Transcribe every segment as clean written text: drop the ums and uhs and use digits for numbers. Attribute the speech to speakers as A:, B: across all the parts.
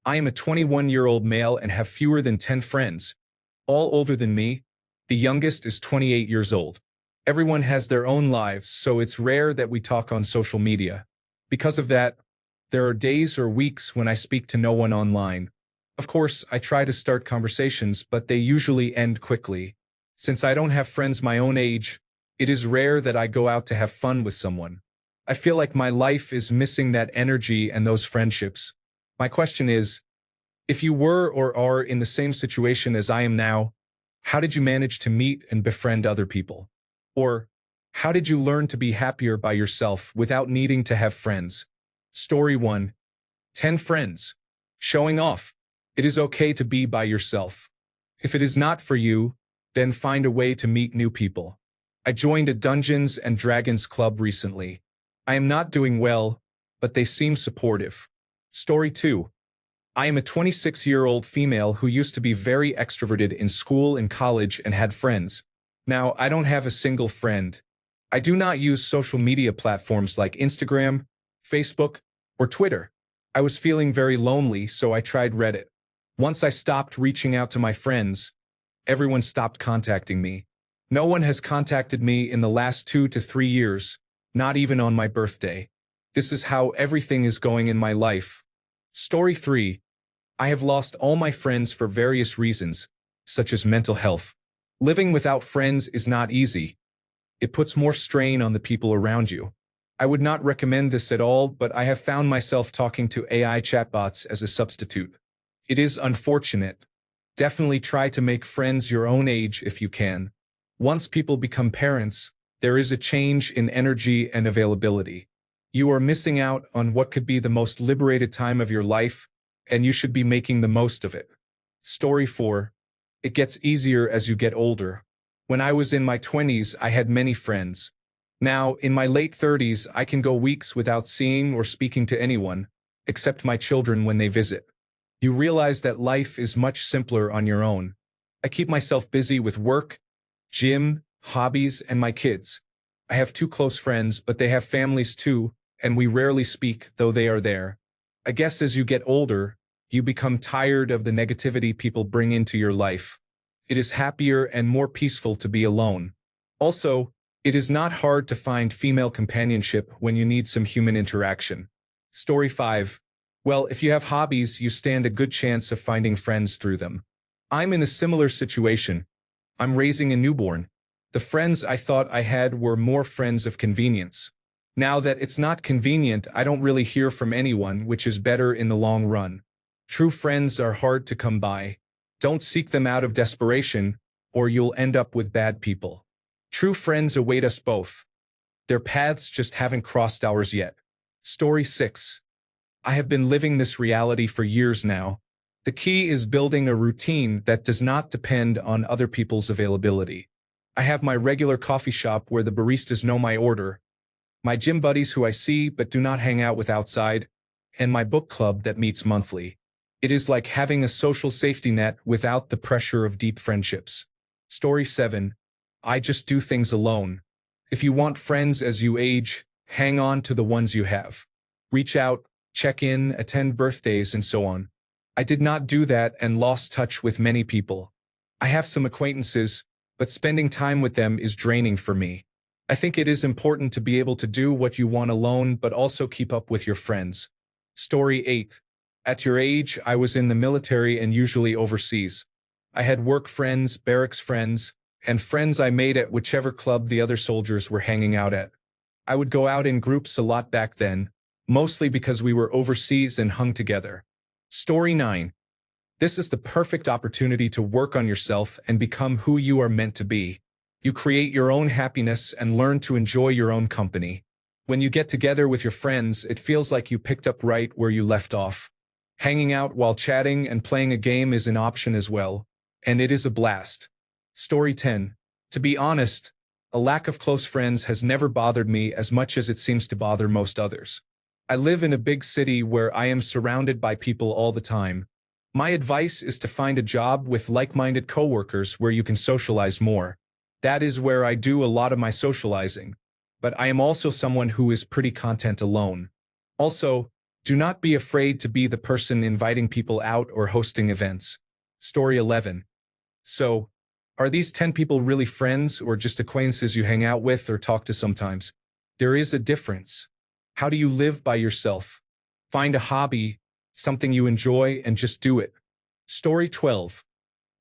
A: I am a 21-year-old male and have fewer than 10 friends, all older than me. The youngest is 28 years old. Everyone has their own lives, so it's rare that we talk on social media. Because of that, there are days or weeks when I speak to no one online. Of course, I try to start conversations, but they usually end quickly. Since I don't have friends my own age, it is rare that I go out to have fun with someone. I feel like my life is missing that energy and those friendships. My question is, if you were or are in the same situation as I am now, how did you manage to meet and befriend other people? Or, how did you learn to be happier by yourself without needing to have friends? Story 1. 10 friends. Showing off. It is okay to be by yourself. If it is not for you, then find a way to meet new people. I joined a Dungeons and Dragons club recently. I am not doing well, but they seem supportive. Story 2. I am a 26-year-old female who used to be very extroverted in school and college and had friends. Now, I don't have a single friend. I do not use social media platforms like Instagram, Facebook, or Twitter. I was feeling very lonely, so I tried Reddit. Once I stopped reaching out to my friends, everyone stopped contacting me. No one has contacted me in the last 2 to 3 years, not even on my birthday. This is how everything is going in my life. Story 3. I have lost all my friends for various reasons, such as mental health. Living without friends is not easy. It puts more strain on the people around you. I would not recommend this at all, but I have found myself talking to AI chatbots as a substitute. It is unfortunate. Definitely try to make friends your own age if you can. Once people become parents, there is a change in energy and availability. You are missing out on what could be the most liberated time of your life, and you should be making the most of it. Story 4. It gets easier as you get older. When I was in my 20s, I had many friends. Now, in my late 30s, I can go weeks without seeing or speaking to anyone, except my children when they visit. You realize that life is much simpler on your own. I keep myself busy with work, gym, hobbies, and my kids. I have 2 close friends, but they have families too, and we rarely speak, though they are there. I guess as you get older, you become tired of the negativity people bring into your life. It is happier and more peaceful to be alone. Also, it is not hard to find female companionship when you need some human interaction. Story 5. Well, if you have hobbies, you stand a good chance of finding friends through them. I'm in a similar situation. I'm raising a newborn. The friends I thought I had were more friends of convenience. Now that it's not convenient, I don't really hear from anyone, which is better in the long run. True friends are hard to come by. Don't seek them out of desperation, or you'll end up with bad people. True friends await us both. Their paths just haven't crossed ours yet. Story 6. I have been living this reality for years now. The key is building a routine that does not depend on other people's availability. I have my regular coffee shop where the baristas know my order, my gym buddies who I see but do not hang out with outside, and my book club that meets monthly. It is like having a social safety net without the pressure of deep friendships. Story 7. I just do things alone. If you want friends as you age, hang on to the ones you have. Reach out, check in, attend birthdays, and so on. I did not do that and lost touch with many people. I have some acquaintances, but spending time with them is draining for me. I think it is important to be able to do what you want alone, but also keep up with your friends. Story 8. At your age, I was in the military and usually overseas. I had work friends, barracks friends, and friends I made at whichever club the other soldiers were hanging out at. I would go out in groups a lot back then, mostly because we were overseas and hung together. Story 9. This is the perfect opportunity to work on yourself and become who you are meant to be. You create your own happiness and learn to enjoy your own company. When you get together with your friends, it feels like you picked up right where you left off. Hanging out while chatting and playing a game is an option as well, and it is a blast. Story 10. To be honest, a lack of close friends has never bothered me as much as it seems to bother most others. I live in a big city where I am surrounded by people all the time. My advice is to find a job with like-minded coworkers where you can socialize more. That is where I do a lot of my socializing. But I am also someone who is pretty content alone. Also, Do not be afraid to be the person inviting people out or hosting events. Story 11. So, are these 10 people really friends or just acquaintances you hang out with or talk to sometimes? There is a difference. How do you live by yourself? Find a hobby, something you enjoy, and just do it. Story 12.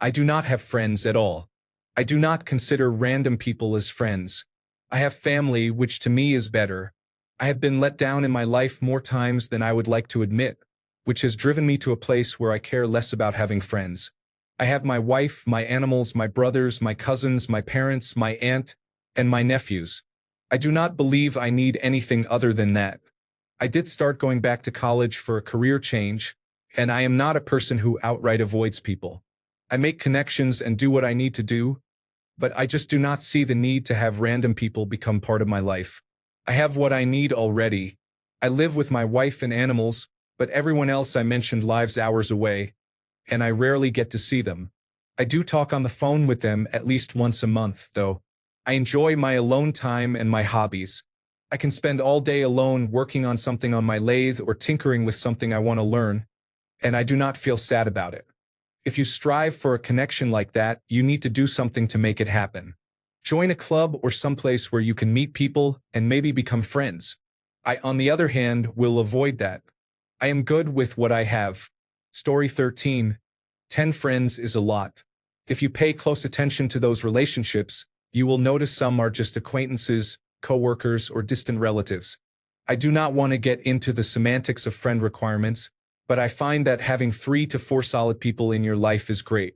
A: I do not have friends at all. I do not consider random people as friends. I have family, which to me is better. I have been let down in my life more times than I would like to admit, which has driven me to a place where I care less about having friends. I have my wife, my animals, my brothers, my cousins, my parents, my aunt, and my nephews. I do not believe I need anything other than that. I did start going back to college for a career change, and I am not a person who outright avoids people. I make connections and do what I need to do, but I just do not see the need to have random people become part of my life. I have what I need already. I live with my wife and animals, but everyone else I mentioned lives hours away, and I rarely get to see them. I do talk on the phone with them at least once a month, though. I enjoy my alone time and my hobbies. I can spend all day alone working on something on my lathe or tinkering with something I want to learn, and I do not feel sad about it. If you strive for a connection like that, you need to do something to make it happen. Join a club or someplace where you can meet people and maybe become friends. I, on the other hand, will avoid that. I am good with what I have. Story 13. 10 friends is a lot. If you pay close attention to those relationships, you will notice some are just acquaintances, coworkers, or distant relatives. I do not want to get into the semantics of friend requirements, but I find that having 3 to 4 solid people in your life is great.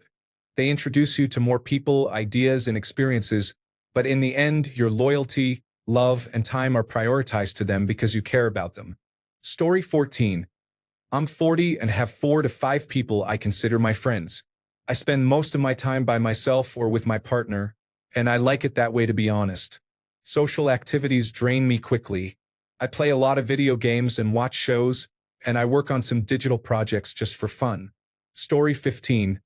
A: They introduce you to more people, ideas, and experiences, but in the end, your loyalty, love, and time are prioritized to them because you care about them. Story 14. I'm 40 and have 4 to 5 people I consider my friends. I spend most of my time by myself or with my partner, and I like it that way, to be honest. Social activities drain me quickly. I play a lot of video games and watch shows, and I work on some digital projects just for fun. Story 15.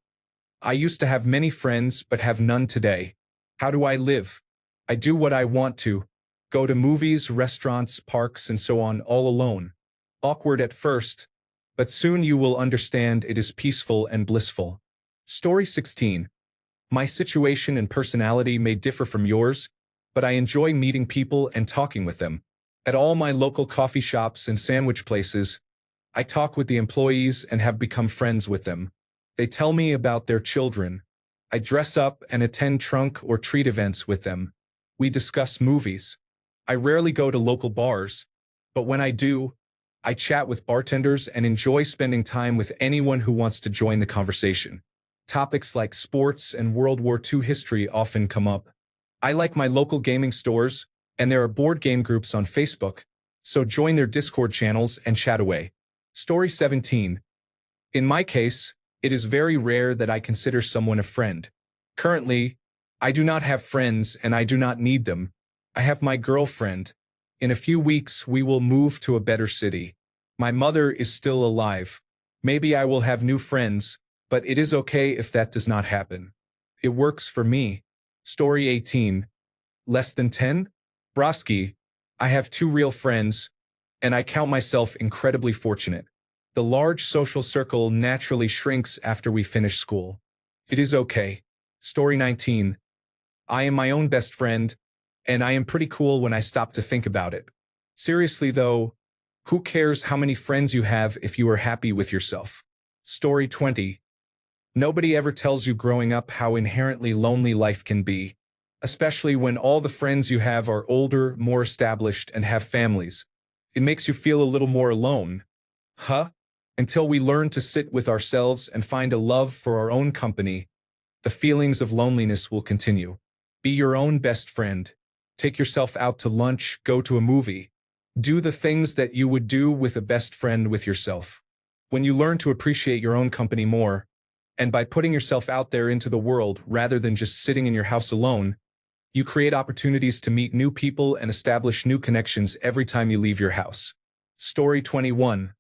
A: I used to have many friends, but have none today. How do I live? I do what I want to. Go to movies, restaurants, parks, and so on all alone. Awkward at first, but soon you will understand it is peaceful and blissful. Story 16. My situation and personality may differ from yours, but I enjoy meeting people and talking with them. At all my local coffee shops and sandwich places, I talk with the employees and have become friends with them. They tell me about their children. I dress up and attend trunk or treat events with them. We discuss movies. I rarely go to local bars, but when I do, I chat with bartenders and enjoy spending time with anyone who wants to join the conversation. Topics like sports and World War II history often come up. I like my local gaming stores, and there are board game groups on Facebook, so join their Discord channels and chat away. Story 17. In my case, it is very rare that I consider someone a friend. Currently, I do not have friends and I do not need them. I have my girlfriend. In a few weeks, we will move to a better city. My mother is still alive. Maybe I will have new friends, but it is okay if that does not happen. It works for me. Story 18. Less than 10? Broski. I have 2 real friends, and I count myself incredibly fortunate. The large social circle naturally shrinks after we finish school. It is okay. Story 19. I am my own best friend, and I am pretty cool when I stop to think about it. Seriously though, who cares how many friends you have if you are happy with yourself? Story 20. Nobody ever tells you growing up how inherently lonely life can be, especially when all the friends you have are older, more established, and have families. It makes you feel a little more alone. Huh? Until we learn to sit with ourselves and find a love for our own company, the feelings of loneliness will continue. Be your own best friend. Take yourself out to lunch, go to a movie. Do the things that you would do with a best friend with yourself. When you learn to appreciate your own company more, and by putting yourself out there into the world rather than just sitting in your house alone, you create opportunities to meet new people and establish new connections every time you leave your house. Story 21.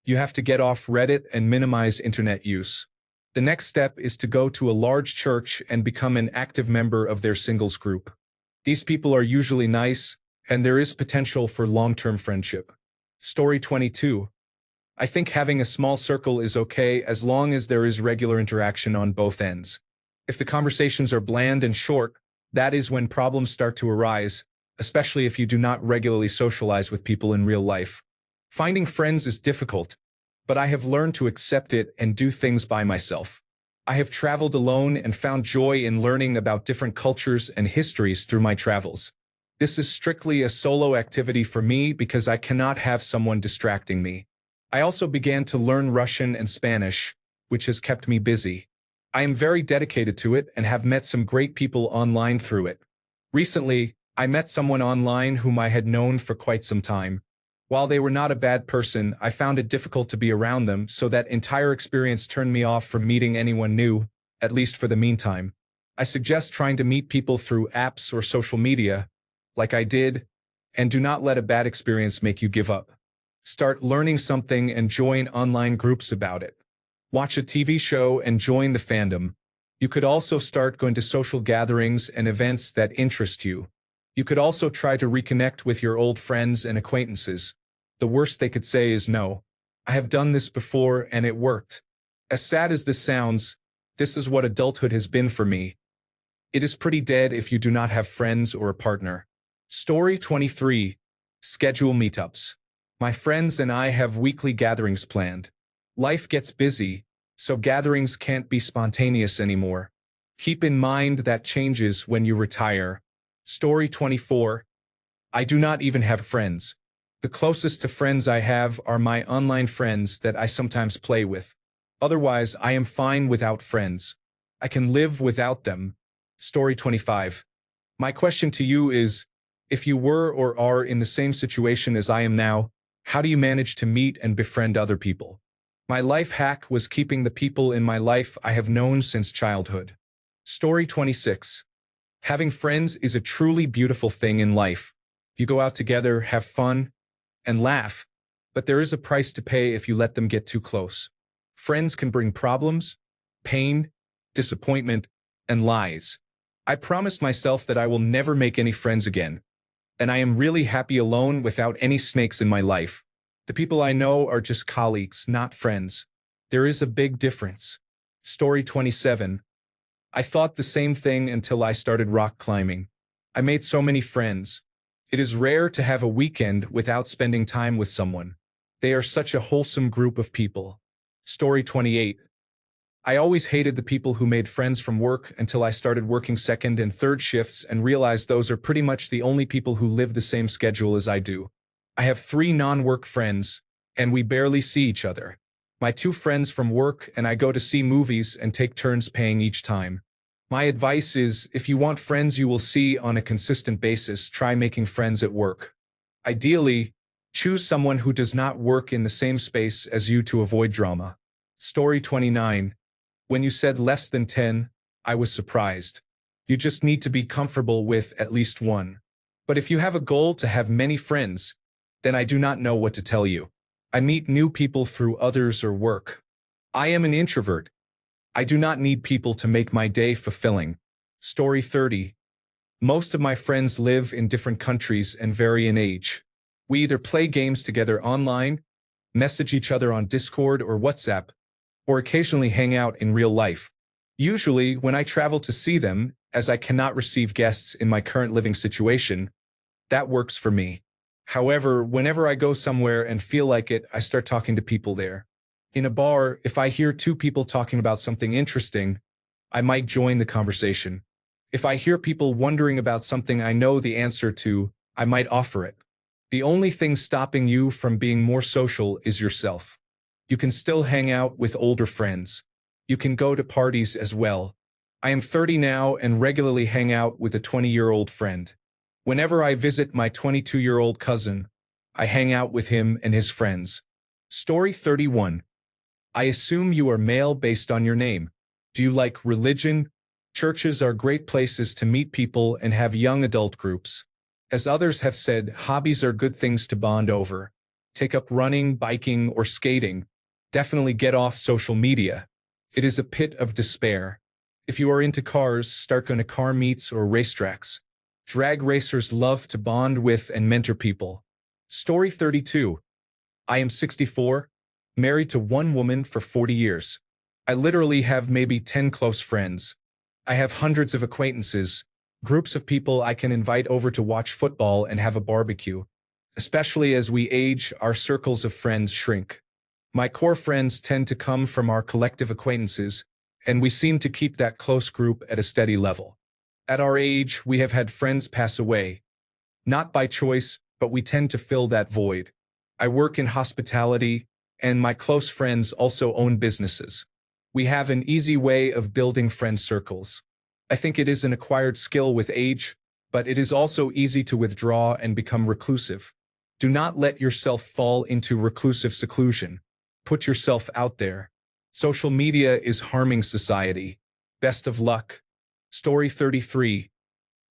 A: You have to get off Reddit and minimize internet use. The next step is to go to a large church and become an active member of their singles group. These people are usually nice, and there is potential for long-term friendship. Story 22. I think having a small circle is okay as long as there is regular interaction on both ends. If the conversations are bland and short, that is when problems start to arise, especially if you do not regularly socialize with people in real life. Finding friends is difficult, but I have learned to accept it and do things by myself. I have traveled alone and found joy in learning about different cultures and histories through my travels. This is strictly a solo activity for me because I cannot have someone distracting me. I also began to learn Russian and Spanish, which has kept me busy. I am very dedicated to it and have met some great people online through it. Recently, I met someone online whom I had known for quite some time. While they were not a bad person, I found it difficult to be around them, so that entire experience turned me off from meeting anyone new, at least for the meantime. I suggest trying to meet people through apps or social media, like I did, and do not let a bad experience make you give up. Start learning something and join online groups about it. Watch a TV show and join the fandom. You could also start going to social gatherings and events that interest you. You could also try to reconnect with your old friends and acquaintances. The worst they could say is no. I have done this before and it worked. As sad as this sounds, this is what adulthood has been for me. It is pretty dead if you do not have friends or a partner. Story 23. Schedule meetups. My friends and I have weekly gatherings planned. Life gets busy, so gatherings can't be spontaneous anymore. Keep in mind that changes when you retire. Story 24. I do not even have friends. The closest to friends I have are my online friends that I sometimes play with. Otherwise, I am fine without friends. I can live without them. Story 25. My question to you is, if you were or are in the same situation as I am now, how do you manage to meet and befriend other people? My life hack was keeping the people in my life I have known since childhood. Story 26. Having friends is a truly beautiful thing in life. You go out together, have fun, and laugh, but there is a price to pay if you let them get too close. Friends can bring problems, pain, disappointment, and lies. I promised myself that I will never make any friends again, and I am really happy alone without any snakes in my life. The people I know are just colleagues, not friends. There is a big difference. Story 27. I thought the same thing until I started rock climbing. I made so many friends. It is rare to have a weekend without spending time with someone. They are such a wholesome group of people. Story 28. I always hated the people who made friends from work until I started working second and third shifts and realized those are pretty much the only people who live the same schedule as I do. I have 3 non-work friends, and we barely see each other. My 2 friends from work and I go to see movies and take turns paying each time. My advice is, if you want friends you will see on a consistent basis, try making friends at work. Ideally, choose someone who does not work in the same space as you to avoid drama. Story 29. When you said less than 10, I was surprised. You just need to be comfortable with at least one. But if you have a goal to have many friends, then I do not know what to tell you. I meet new people through others or work. I am an introvert. I do not need people to make my day fulfilling. Story 30. Most of my friends live in different countries and vary in age. We either play games together online, message each other on Discord or WhatsApp, or occasionally hang out in real life. Usually, when I travel to see them, as I cannot receive guests in my current living situation, that works for me. However, whenever I go somewhere and feel like it, I start talking to people there. In a bar, if I hear 2 people talking about something interesting, I might join the conversation. If I hear people wondering about something I know the answer to, I might offer it. The only thing stopping you from being more social is yourself. You can still hang out with older friends. You can go to parties as well. I am 30 now and regularly hang out with a 20-year-old friend. Whenever I visit my 22-year-old cousin, I hang out with him and his friends. Story 31. I assume you are male based on your name. Do you like religion? Churches are great places to meet people and have young adult groups. As others have said, hobbies are good things to bond over. Take up running, biking, or skating. Definitely get off social media. It is a pit of despair. If you are into cars, start going to car meets or racetracks. Drag racers love to bond with and mentor people. Story 32. I am 64. Married to one woman for 40 years. I literally have maybe 10 close friends. I have hundreds of acquaintances, groups of people I can invite over to watch football and have a barbecue. Especially as we age, our circles of friends shrink. My core friends tend to come from our collective acquaintances, and we seem to keep that close group at a steady level. At our age, we have had friends pass away. Not by choice, but we tend to fill that void. I work in hospitality, and my close friends also own businesses. We have an easy way of building friend circles. I think it is an acquired skill with age, but it is also easy to withdraw and become reclusive. Do not let yourself fall into reclusive seclusion. Put yourself out there. Social media is harming society. Best of luck. Story 33.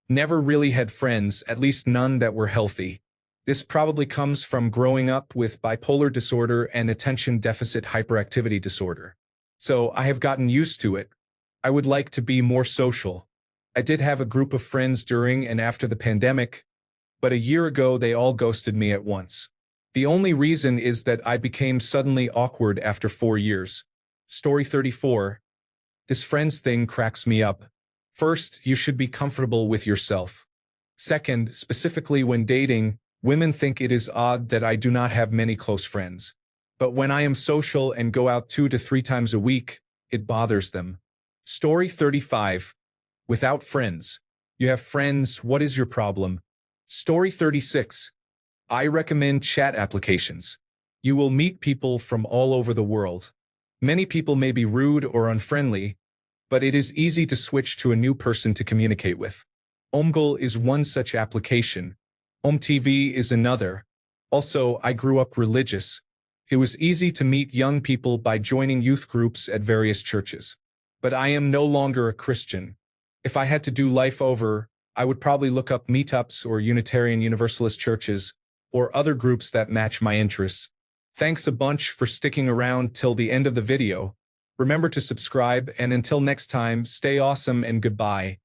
A: Never really had friends, at least none that were healthy. This probably comes from growing up with bipolar disorder and attention deficit hyperactivity disorder. So I have gotten used to it. I would like to be more social. I did have a group of friends during and after the pandemic, but a year ago they all ghosted me at once. The only reason is that I became suddenly awkward after 4 years. Story 34. This friends thing cracks me up. First, you should be comfortable with yourself. Second, specifically when dating, women think it is odd that I do not have many close friends. But when I am social and go out 2 to 3 times a week, it bothers them. Story 35. Without friends. You have friends, what is your problem? Story 36. I recommend chat applications. You will meet people from all over the world. Many people may be rude or unfriendly, but it is easy to switch to a new person to communicate with. Omegle is one such application. OmeTV is another. Also, I grew up religious. It was easy to meet young people by joining youth groups at various churches. But I am no longer a Christian. If I had to do life over, I would probably look up meetups or Unitarian Universalist churches, or other groups that match my interests. Thanks a bunch for sticking around till the end of the video. Remember to subscribe, and until next time, stay awesome and goodbye.